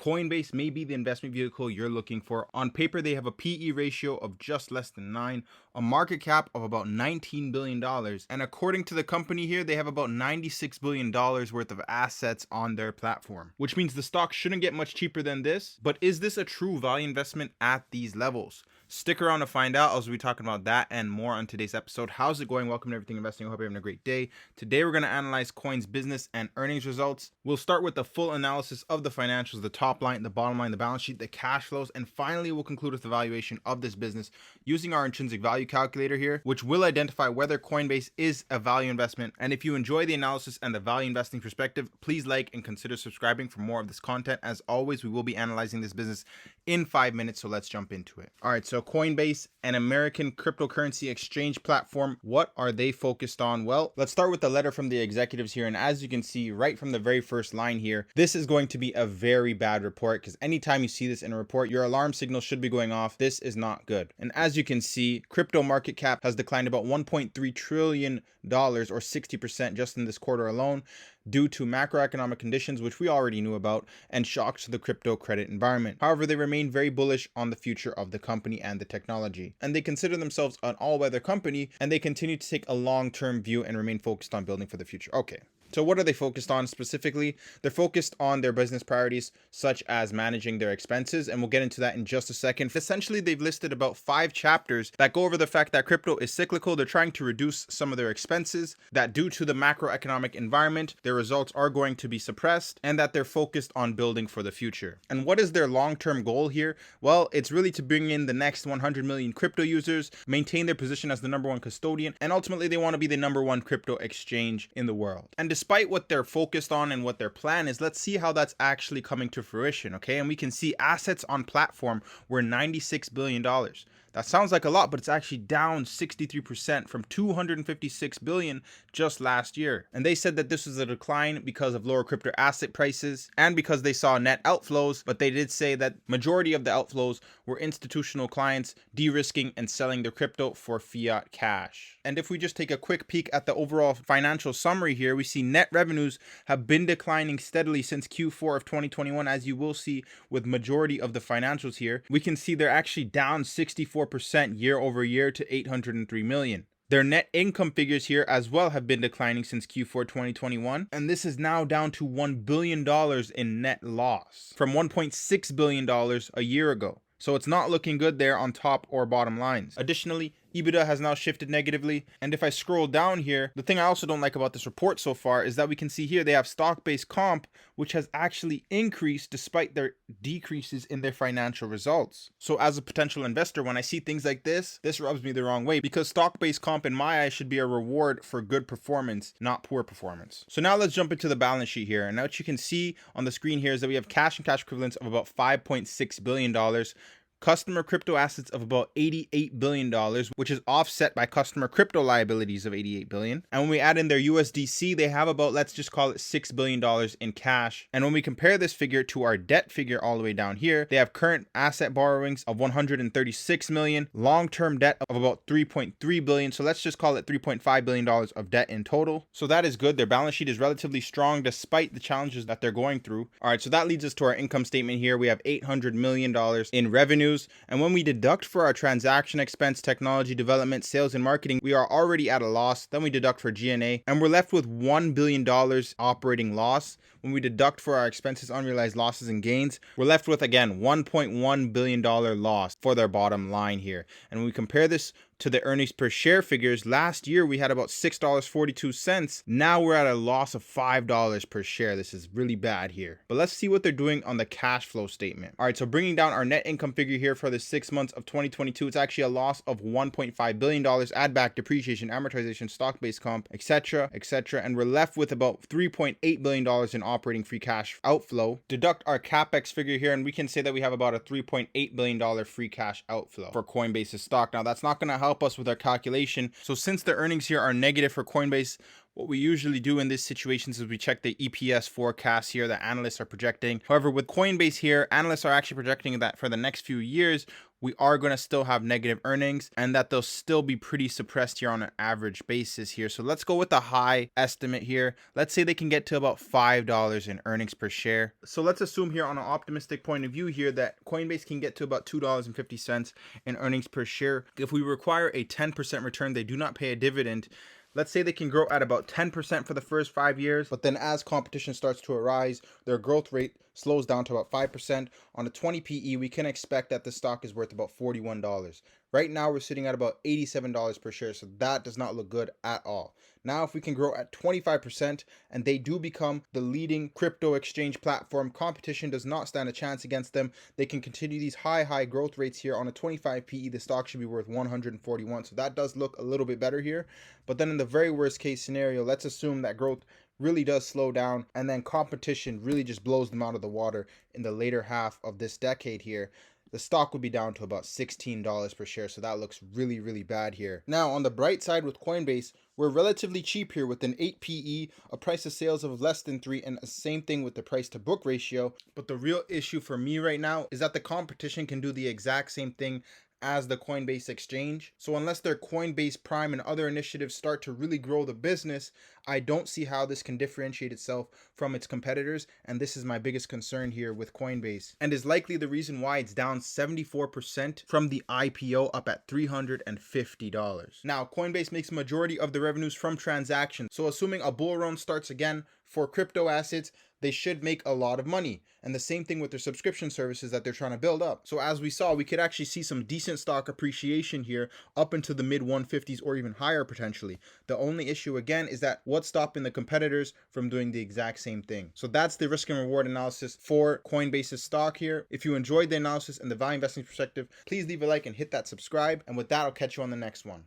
Coinbase may be the investment vehicle you're looking for. On paper, they have a PE ratio of just less than 9, a market cap of about $19 billion, and according to the company here, they have about $96 billion worth of assets on their platform, which means the stock shouldn't get much cheaper than this. But is this a true value investment at these levels? Stick around to find out. I'll be talking about that and more on today's episode. How's it going? Welcome to Everything Investing. I hope you're having a great day. Today, we're going to analyze Coin's business and earnings results. We'll start with the full analysis of the financials, the top line, the bottom line, the balance sheet, the cash flows, and finally, we'll conclude with the valuation of this business using our intrinsic value calculator here, which will identify whether Coinbase is a value investment. And if you enjoy the analysis and the value investing perspective, please like and consider subscribing for more of this content. As always, we will be analyzing this business in 5 minutes, so let's jump into it. All right, so Coinbase, an American cryptocurrency exchange platform. What are they focused on? Well, let's start with the letter from the executives here. And as you can see right from the very first line here, this is going to be a very bad report, because anytime you see this in a report, your alarm signal should be going off. This is not good. And as you can see, crypto market cap has declined about $1.3 trillion or 60% just in this quarter alone, due to macroeconomic conditions, which we already knew about, and shocks to the crypto credit environment. However, they remain very bullish on the future of the company and the technology. And they consider themselves an all-weather company, and they continue to take a long-term view and remain focused on building for the future. Okay. So what are they focused on specifically? They're focused on their business priorities, such as managing their expenses, and we'll get into that in just a second. Essentially, they've listed about 5 chapters that go over the fact that crypto is cyclical. They're trying to reduce some of their expenses, that due to the macroeconomic environment, their results are going to be suppressed, and that they're focused on building for the future. And what is their long-term goal here? Well, it's really to bring in the next 100 million crypto users, maintain their position as the #1 custodian, and ultimately they want to be the #1 crypto exchange in the world. And despite what they're focused on and what their plan is, let's see how that's actually coming to fruition, okay? And we can see assets on platform were $96 billion. That sounds like a lot, but it's actually down 63% from $256 billion just last year. And they said that this was a decline because of lower crypto asset prices and because they saw net outflows, but they did say that majority of the outflows were institutional clients de-risking and selling their crypto for fiat cash. And if we just take a quick peek at the overall financial summary here, we see net revenues have been declining steadily since Q4 of 2021, as you will see with majority of the financials here. We can see they're actually down 64% year over year to 803 million. Their net income figures here as well have been declining since Q4 2021, and this is now down to $1 billion in net loss from $1.6 billion a year ago. So it's not looking good there on top or bottom lines. Additionally, EBITDA has now shifted negatively. And if I scroll down here, the thing I also don't like about this report so far is that we can see here they have stock-based comp, which has actually increased despite their decreases in their financial results. So as a potential investor, when I see things like this rubs me the wrong way, because stock-based comp in my eyes should be a reward for good performance, not poor performance. So now let's jump into the balance sheet here. And what you can see on the screen here is that we have cash and cash equivalents of about $5.6 billion. Customer crypto assets of about $88 billion, which is offset by customer crypto liabilities of $88 billion. And when we add in their USDC, they have about, let's just call it $6 billion in cash. And when we compare this figure to our debt figure all the way down here, they have current asset borrowings of $136 million, long-term debt of about $3.3 billion. So let's just call it $3.5 billion of debt in total. So that is good. Their balance sheet is relatively strong despite the challenges that they're going through. All right, so that leads us to our income statement here. We have $800 million in revenue. And when we deduct for our transaction expense, technology development, sales and marketing, we are already at a loss. Then we deduct for G&A and we're left with $1 billion operating loss. When we deduct for our expenses, unrealized losses and gains, we're left with, again, $1.1 billion loss for their bottom line here. And when we compare this to the earnings per share figures, last year we had about $6.42. Now we're at a loss of $5 per share. This is really bad here. But let's see what they're doing on the cash flow statement. All right, so bringing down our net income figure here for the 6 months of 2022, it's actually a loss of $1.5 billion. Add back depreciation, amortization, stock-based comp, etc., etc., and we're left with about $3.8 billion in operating free cash outflow. Deduct our capex figure here, and we can say that we have about a $3.8 billion free cash outflow for Coinbase's stock. Now, that's not going to help us with our calculation. So since the earnings here are negative for Coinbase, what we usually do in these situations is we check the EPS forecast here that analysts are projecting. However, with Coinbase here, analysts are actually projecting that for the next few years, we are going to still have negative earnings and that they'll still be pretty suppressed here on an average basis here. So let's go with a high estimate here. Let's say they can get to about $5 in earnings per share. So let's assume here on an optimistic point of view here that Coinbase can get to about $2.50 in earnings per share. If we require a 10% return, they do not pay a dividend. Let's say they can grow at about 10% for the first 5 years, but then as competition starts to arise, their growth rate slows down to about 5%. On a 20 PE, we can expect that the stock is worth about $41. Right now, we're sitting at about $87 per share, so that does not look good at all. Now, if we can grow at 25% and they do become the leading crypto exchange platform, competition does not stand a chance against them. They can continue these high growth rates here. On a 25 PE, the stock should be worth 141. So that does look a little bit better here. But then in the very worst case scenario, let's assume that growth really does slow down and then competition really just blows them out of the water in the later half of this decade here. The stock would be down to about $16 per share. So that looks really bad here. Now, on the bright side with Coinbase, we're relatively cheap here with an 8 PE, a price to sales of less than 3, and the same thing with the price to book ratio. But the real issue for me right now is that the competition can do the exact same thing as the Coinbase exchange. So unless their Coinbase Prime and other initiatives start to really grow the business, I don't see how this can differentiate itself from its competitors. And this is my biggest concern here with Coinbase, and is likely the reason why it's down 74% from the IPO up at $350. Now, Coinbase makes a majority of the revenues from transactions. So assuming a bull run starts again for crypto assets, they should make a lot of money. And the same thing with their subscription services that they're trying to build up. So as we saw, we could actually see some decent stock appreciation here up into the mid 150s or even higher potentially. The only issue again is that what's stopping the competitors from doing the exact same thing. So that's the risk and reward analysis for Coinbase's stock here. If you enjoyed the analysis and the value investing perspective, please leave a like and hit that subscribe. And with that, I'll catch you on the next one.